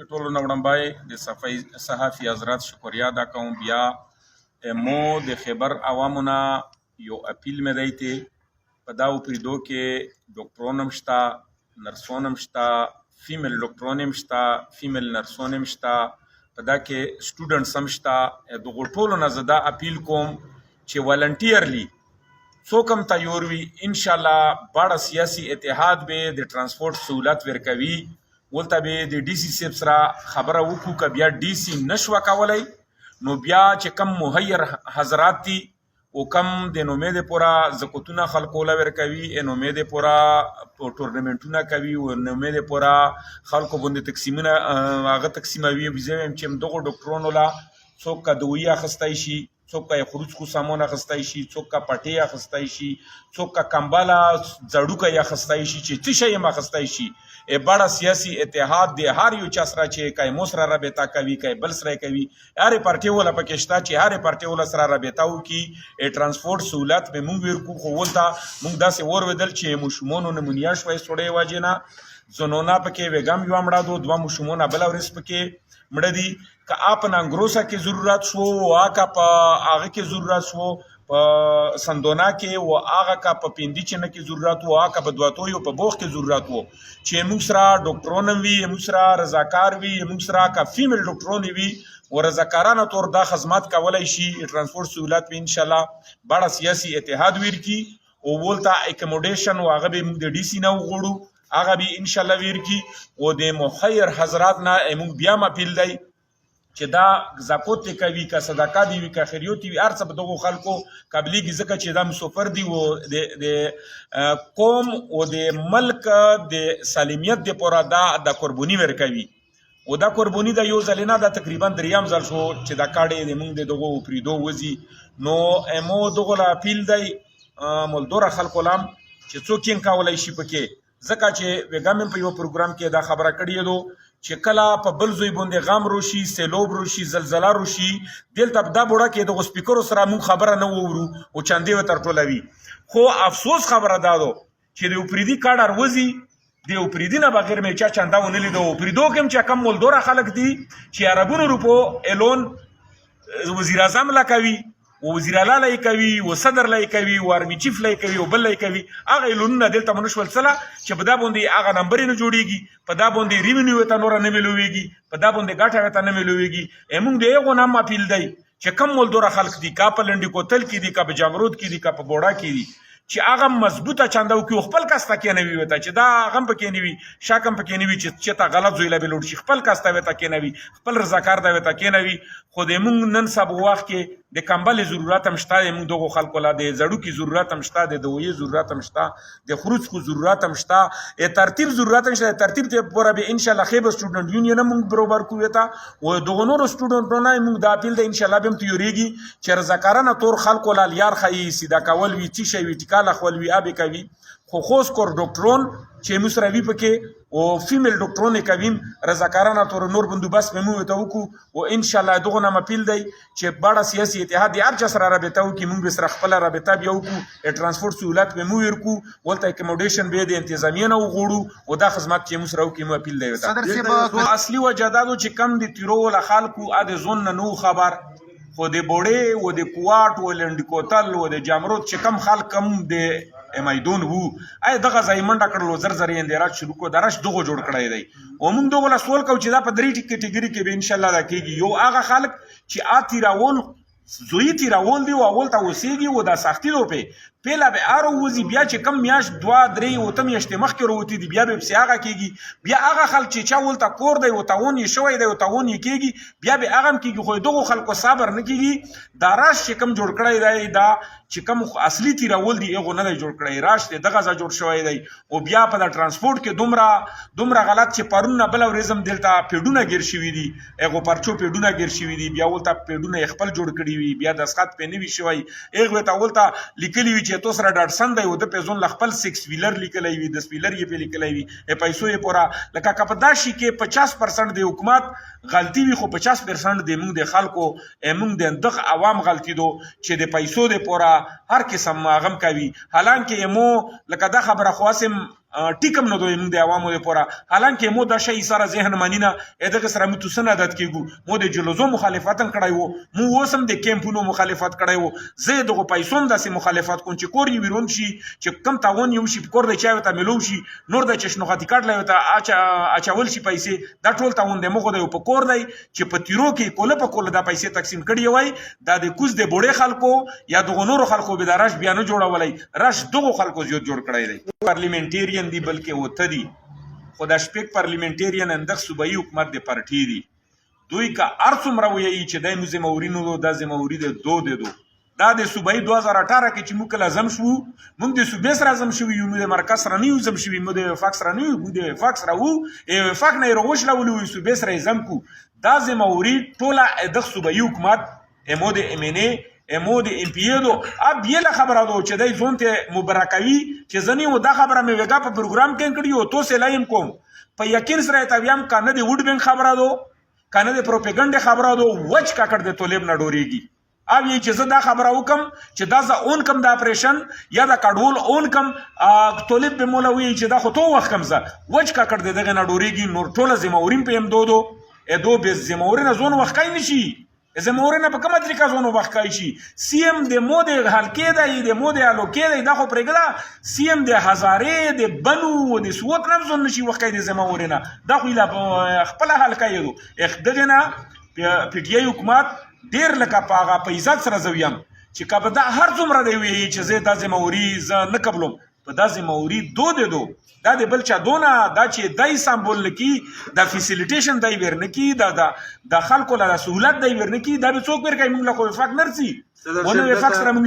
ټولو نه وړاندې د صحافي حضرات شکریا ادا کوم. بیا مو د خیبر عوامو نه یو اپیل مې دی ته په دا وپریدو کې ډاکټرون هم شته، نرسون هم شته، فیمیل ډاکټرون هم شته، فیمیل نرسون هم شته، په دا کې سټوډنټس هم شته. دغو ټولو نه زه دا اپیل کوم چې والنټیرلی څوک هم تیار وي، انشاءالله باړه سیاسي اتحاد به د ترانسپورټ سہولت ورکوي. ولته به د ډي سي صاحب سره خبره وکړو که بیا ډي سي نشوه کولی نو بیا چې کم مهیر حضرات دي او کم د نومې د پوره زکوتونه خلکو له ورکوي، نومې د پوره ټورنمنټونه کوي او نومې د پوره خلکو باندې تقسیمونه هغه تقسیموي. زه وایم چې دغو ډاکټرانو له څوک که دوایي اخیستی شي، څوک که خروج خو سامان اخیستی شي، څوک که پټۍ اخیستی شي، څوک که کمبله زړوکی اخیستی شي، چې څه شی هم اخیستی شي. بڑا سیاسی اتحاد دی هر یو چا سره چې کای مو سره رابطه کوي، کای بل سره کوي، هرې پارټۍ وله پکې شته چې هرې پارټۍ وله سره رابطه وکړي. ټرانسپورټ سهولت به موږ ورکو. خو ولته موږ داسې واورېدل چې ماشومانو نمونیا شوی سړی وجې نه زنونه پکې ویګم یوه مړه دو، دوه ماشومونه بله ورځ پکې مړه دي. که آپ نانګروسه کې ضرورت شو که په هغه کې ضرورت شو، په سندونه کې و هغه که په پیندي چنه کې ضرورت و، هغه که په دواتویو په بوخ کې ضرورت و، چې موږ سره ډاکټرون هم وي، موږ سره رضاکار وي، موږ سره که فیمیل ډاکټرون وي و رضاکارانه طور دا خدمات کولی شي. ترانسپورټ سهولت به انشاءالله باړه سیاسي اتحاد ورکي او ولته اکموډیشن و هغه به موږ د ډي سي نه وغواړو، هغه به انشاءالله ورکي. او د مخیر حضرات نه موږ بیا هم اپیل دی چې دا زکات کوي، که صدقه دی وي، که خیریات وي، هر څه به دغو خلکو قبلیږي، ځکه چې دا مسافر دي او د قوم او د ملک د سالمیت دپاره دا د قرباني ورکوي. او دا قرباني د یو ځل نه، دا تقریبا دریم ځل شو چې دا کاډې د موږ د دغو پریدو وځي. نو مو دغو له اپیل دی ملدوره خلکو له هم چې څوک یې کولی شي پکې، ځکه چې ویګم هم په یو پروګرام کې دا خبره کړې ده چې کله په بل ځای باندې غم روشي، سیلوب روشي، زلزله روشي، دلته دا بوړه کې دغو سپیکرو سره موږ خبره نه وورو او چندې به ترټولوي. خو افسوس خبره دا ده چې د اپریدي کارډ وځي، د اپریدي نه بغیر مې چا چنده ونه لیده. اپریدو کې هم چې کم مولدوره خلک دي چې عربونو روپو ایلون وزیر اعظم لا کوي، وزیر اعلی لا کوي، و صدر لا کوي، و ارمی چیف لا کوي، او بل لا کوي. هغه ایلونونه دلته منشول څله چې په دا باندې هغه نمبر نه جوړیږي، په دا باندې ریونیو ته نور نه ملويږي، په دا باندې ګټه ته نه ملويږي. موږ د یو نام اپیل دی چې کم مولدوره خلک دي، کا په لنډي کوتل کې دي، کا په جامرود کې دي، کا په بوډا کې دي، چې هغه مضبوطه چنده وکړي، خپل کس ته کې نه وي وته چې دا غم پکې نه وي، شاکم پکې نه وي چې ته غلط زوی له بلوډ شي، خپل کس ته وته کې نه وي، خپل رضاکار ته وته کې نه وي. خو د موږ نن سبا وخت کې د کمبل ضرورت هم شته، موږ دغه خلکو لا د زړو کې ضرورت هم شته، د دوی ضرورت هم شته، د خروج خو ضرورت هم شته، ترتیب ضرورت هم شته. ترتیب ته پوره به ان شاء الله خیبر سټوډنټ یونین موږ برابر کوو ته او دغه نور سټوډنټونه موږ د اپیل د ان شاء الله به تیوریږي چې رضاکارانه تور خلکو لا لیار خي سیدا کول وی چې شي وی ټیکاله خول وی ابي کوي. خو خوش کور ډاکټرون چې مسروي پکې او فیمیل ډاکټرون کوي رضاکارانه تور نور بندوبست به مو ته وکړو. او ان شاء الله دغه نام اپیل دی چې باړه سیاسي اتحاد هر چا سره رابطه وکړي، موږ به سره خپل رابطه بیا وکړو، ترانسپورټ سہولت به مو ورکو، ولته اکموډیشن به د انتظامیه نه وغوړو او دا خدمات چې مو سره وکړي مو اپیل دی. اصلي وجه دا چې کم د تیرو له خلکو ا د زون نو خبر، خو د بوډې او د کوواټ او لنډ کوتل او د جامرود چې کم خلک کم د میدون وو ای دغه ځای منډه کړلو زر زر یې اندراج شروع کو درش دغه جوړ کړی دی. او موږ دغه له سوال کو چې دا په درې کټګوري کې به ان شاء الله دا کېږي. یو هغه خلک چې آتی راول زوی تی راول دی او اول ته وسیږي او دا سختي دو پیله به ارو وزي، بیا چې کم میاش 2-3 او تم یشته مخکې وروتي دی، بیا به سیاغه کېږي، بیا هغه خلک چې چا ولته کور دی او تاونی شوی دی او تاونی کېږي، بیا به هغه کېږي. خو دغه خلکو صبر نه کېږي، دا راش چې کم جوړ کړی دی، دا چې کم اصلي تی راول دی هغه نه جوړ کړی، راش دغه ځا جوړ شوی دی. او بیا په ترانسپورټ کې دومره غلط چې پرونه بل ورزم دلته پیډونه ګیر شوی دي، هغه پرچو پیډونه ګیر شوی دي، بیا ولته پیډونه خپل جوړ کړی وي، بیا د اسقات په نوي شوی هغه ته ولته لیکلی وي چې تو سره ډاټسن دی او د پیزون خپل 6 ویلر لیکلی وي، 10 ویلر یې په لیکلی وي، پیسو یې پورا لکه کپداشي کې 50% د حکومت غلطي وي، خو 50% د موږ د خلکو موږ د دغه عوام غلطي دو چې د پیسو د پورا هر قسم ماغم کوي. حالانکه مو لکه دا خبره خواسم ټیکم نه دوی موږ د عوامو لپاره حالانکه مو دا شی سره ذهن منینه دغه سره مو تاسو نه عادت کیګو مو د جلوزو مخالفت کړای وو مو وسم د کیمپونو مخالفت کړای وو زه دغه پیسوم داسې مخالفت کوم چې کور یې شي چې کم تاون یو شي کور د چا ته ملو شي نور د چشنوخاتی کارت لای ته اچول شي پیسې دا ټول تاون د مخه د په کور دی چې په تیرو کې کوله په کوله دا پیسې تقسیم کړي وای دا د کوز د بوډه خلکو یا د غنورو خلکو به دراش بیان جوړولای راش دغه خلکو زیات جوړ کړی دی پارلیمنټریان دی بلکې وته دي خو د شپږ پارلیمنټریان اندغ صوبایي حکومت د پارټي دي دوی کا ارڅومره وایي چې د مزمورینو د زموري د دو دا د صوبایي 2018 کې چې موږ لازم شو موږ د صوبې سره لازم شو یو د مرکز سره نه یو شو موږ د فاکس سره نه یو د فاکس راو فاک نه روش لا ولو صوبې سره زم کو دا زموري ټوله د صوبایي حکومت امو د امنه امو د ام پی ای دو اب یله خبره دو چې دای زونته مبارکوي چې زنی و دا خبره مې وګه په پروګرام کې کړی او تو سه لایم کوم په یقین سره تابعم کنه د وډ بنک خبره دو کنه د پروپاګاندا خبره دو وچ کا کړ د طالب نه ډوریږي اب یې چې زه دا خبره وکم چې دا ز اون کم د اپریشن یا د کډول اون کم طالب به مولوی چې دا خو تو وخت کم ز وچ کا کړ دغه نه ډوریږي نور ټوله زمورین په ام دو ادو به زمورین زون وخت کای نشي زمورین په کومه طریقه زون وخت کای شي سی ام د مود حلقې دی د مود الوکې دی دا خو پرګلا سی ام د هزارې د بنو د سوت نه زون نشي وخت کای د زمورین دا خو لا خپل حلقې یو اخدغنا پی ټی آی حکومت ډیر لکه پاغه په عزت سره زویم چې کبه دا هر څومره دی وی چې زه د زموري ز نه قبلم په د زموري دو دا د بل چا دونه دا چې دای سمبول لکی د فیسیلیټیشن دای ورنکی د خلکو له سہولت دای ورنکی دا به څوک ورکای موږ له خو فاک نرسي ونه فاک سره موږ